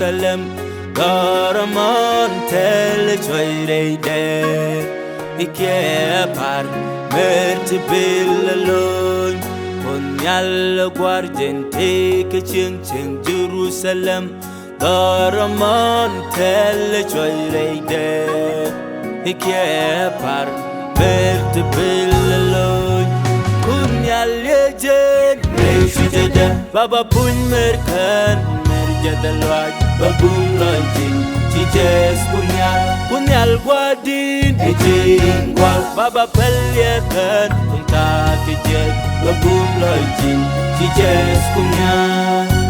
Jerusalem Garamon tel choy de Ikiepar merti billalon Punyal guardiente ke ching Jerusalem Garamon tel choy de Ikiepar merti billalon Punyal yejen Reshujada Baba pun merkan Merjadalwaj Babung lancing Cijes punyal guadin Ejing gwal Baba pelyakan Unta kejet Babung lancing Cijes punyal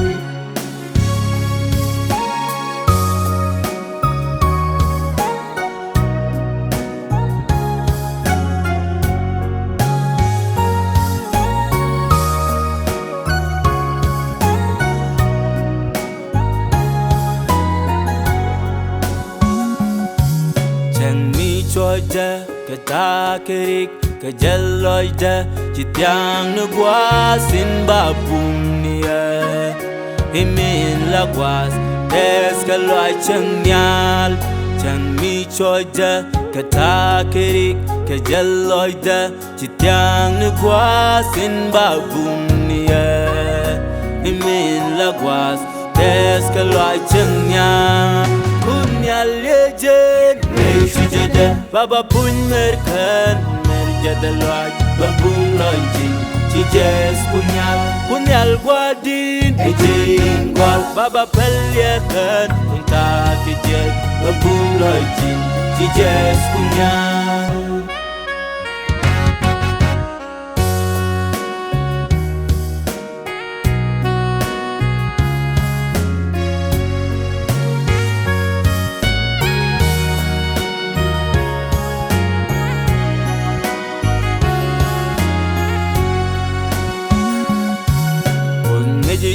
Choja ketakirik kejeloja Jitiang negwas in babumnia Himin lagwas des kaloi chengyal Chang mi choja ketakirik kejeloja Jitiang negwas in babumnia Himin lagwas des kaloi chengyal Punyal yejen Reshujada Baba pun merkan Merjadalwaj Babung lancing Cijes punyal guadin Ejing gwal Baba pelyakan Unta kejet Babung lancing Cijes punyal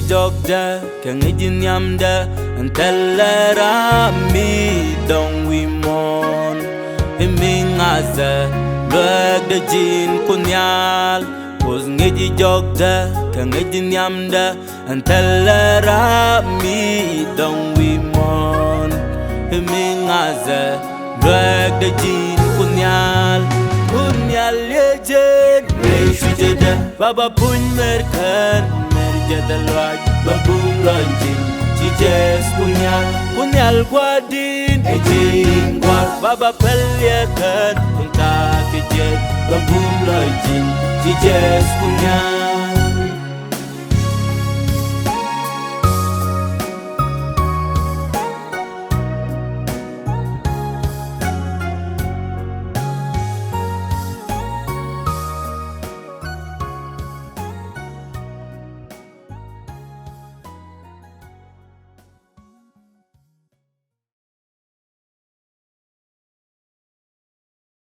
Jogja kangijin yamda antelara mi dong wimon imingaza lag de jin kunyal pos ngiji jogja kangijin yamda antelara mi dong wimon imingaza lag de jin kunyal yejen Reshujada Baba pun merkan Jadalwaj Babung lancing Cijes punyal guadin Ejing gwal Baba pelyakan Unta kejet Babung lancing Cijes punyal